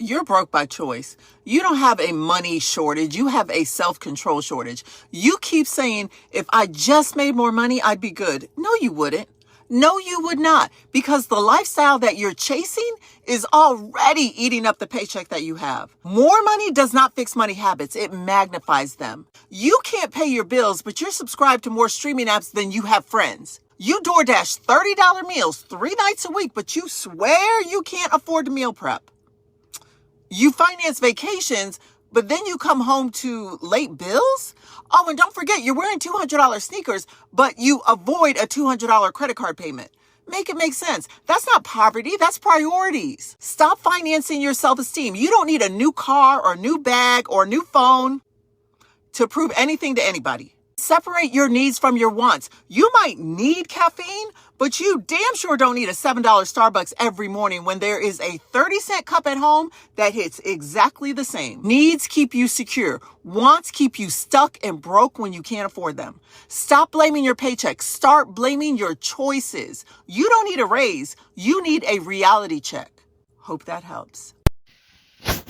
You're broke by choice. You don't have a money shortage. You have a self-control shortage. You keep saying, if I just made more money, I'd be good. No, you wouldn't. No, you would not. Because the lifestyle that you're chasing is already eating up the paycheck that you have. More money does not fix money habits. It magnifies them. You can't pay your bills, but you're subscribed to more streaming apps than you have friends. You DoorDash $30 meals 3 nights a week, but you swear you can't afford to meal prep. You finance vacations, but then you come home to late bills? Oh, and don't forget, you're wearing $200 sneakers, but you avoid a $200 credit card payment. Make it make sense. That's not poverty, that's priorities. Stop financing your self-esteem. You don't need a new car or a new bag or a new phone to prove anything to anybody. Separate your needs from your wants. You might need caffeine, but you damn sure don't need a $7 Starbucks every morning when there is a 30-cent cup at home that hits exactly the same. Needs keep you secure. Wants keep you stuck and broke when you can't afford them. Stop blaming your paycheck. Start blaming your choices. You don't need a raise. You need a reality check. Hope that helps.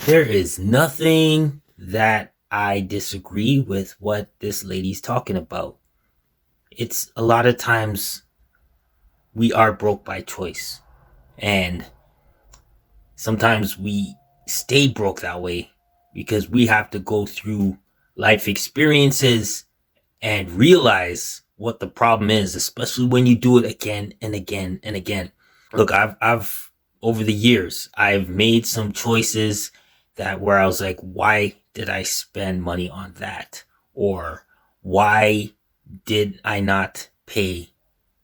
There is nothing that I disagree with what this lady's talking about. It's a lot of times we are broke by choice, and sometimes we stay broke that way because we have to go through life experiences and realize what the problem is, especially when you do it again and again and again. Look, I've over the years, I've made some choices that where I was like, why did I spend money on that? Or why did I not pay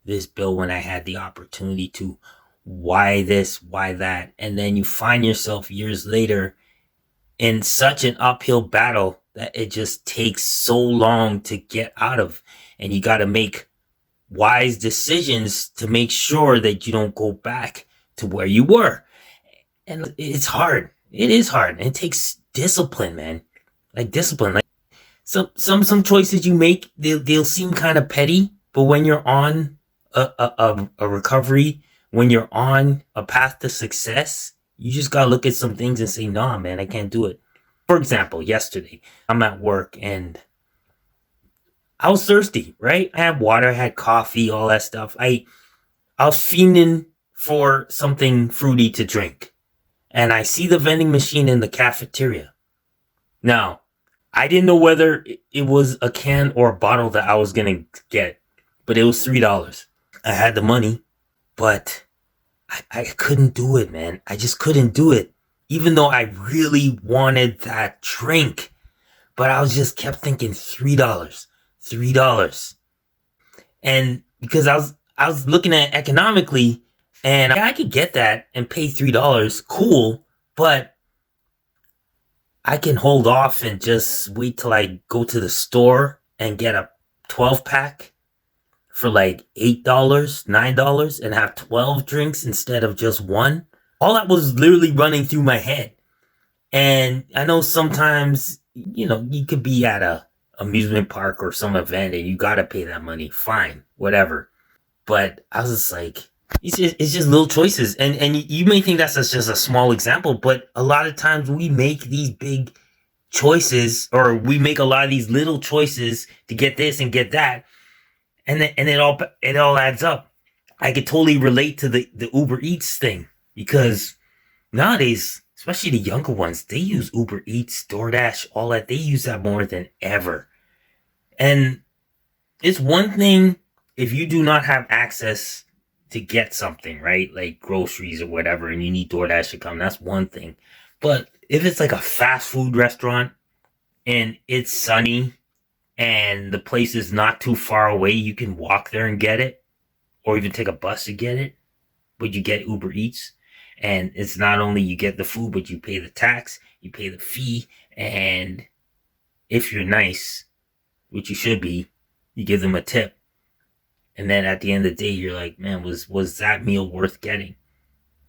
this bill when I had the opportunity to? Why this? Why that? And then you find yourself years later in such an uphill battle that it just takes so long to get out of. And you got to make wise decisions to make sure that you don't go back to where you were. And it's hard. It is hard. And it takes discipline, man. Like discipline. Like some choices you make, they'll seem kind of petty, but when you're on a recovery, when you're on a path to success, you just gotta look at some things and say, nah, man, I can't do it. For example, yesterday, I'm at work and I was thirsty, right? I had water, I had coffee, all that stuff. I was fiending for something fruity to drink. And I see the vending machine in the cafeteria. Now, I didn't know whether it was a can or a bottle that I was going to get, but it was $3. I had the money, but I couldn't do it, man. I just couldn't do it, even though I really wanted that drink. But I was just kept thinking $3. And because I was looking at it economically, and I could get that and pay $3, cool, but I can hold off and just wait till I go to the store and get a 12-pack for like $8, $9 and have 12 drinks instead of just one. All that was literally running through my head. And I know sometimes, you could be at a amusement park or some event and you gotta pay that money. Fine, whatever. But I was just like, it's just little choices. And you may think that's just a small example, but a lot of times we make these big choices, or we make a lot of these little choices to get this and get that. And it all adds up. I could totally relate to the Uber Eats thing, because nowadays, especially the younger ones, they use Uber Eats, DoorDash, all that. They use that more than ever. And it's one thing if you do not have access to get something, right? Like groceries or whatever, and you need DoorDash to come, that's one thing. But if it's like a fast food restaurant and it's sunny and the place is not too far away, you can walk there and get it, or even take a bus to get it, but you get Uber Eats. And it's not only you get the food, but you pay the tax, you pay the fee, and if you're nice, which you should be, you give them a tip. And then at the end of the day, you're like, man, was that meal worth getting?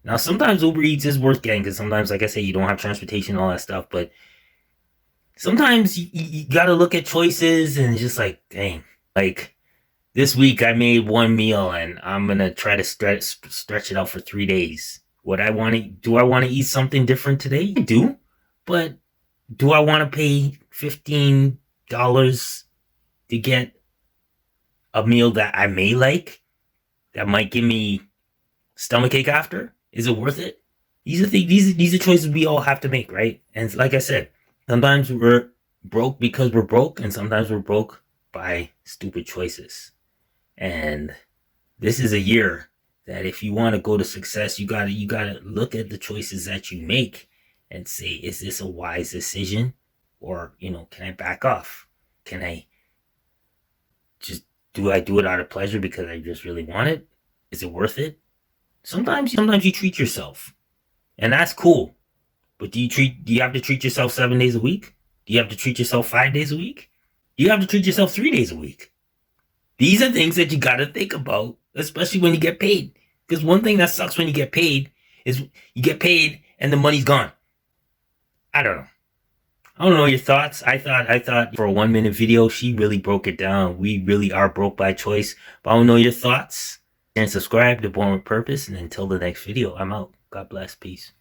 Now, sometimes Uber Eats is worth getting, because sometimes, like I say, you don't have transportation, all that stuff. But sometimes you got to look at choices and just like, dang. Like, this week I made one meal and I'm going to try to stretch it out for 3 days. Do I want to eat something different today? I do. But do I want to pay $15 to get a meal that I may like, that might give me stomachache after? Is it worth it? These are things. These are choices we all have to make, right? And like I said, sometimes we're broke because we're broke, and sometimes we're broke by stupid choices. And this is a year that if you want to go to success, you gotta look at the choices that you make and say, is this a wise decision? Or, can I back off? Can I just do I do it out of pleasure because I just really want it? Is it worth it? Sometimes you treat yourself. And that's cool. But do you have to treat yourself 7 days a week? Do you have to treat yourself 5 days a week? Do you have to treat yourself 3 days a week? These are things that you gotta think about, especially when you get paid. Because one thing that sucks when you get paid is you get paid and the money's gone. I don't know your thoughts. I thought for a 1-minute video, she really broke it down. We really are broke by choice. But I don't know your thoughts. And subscribe to Born with Purpose. And until the next video, I'm out. God bless. Peace.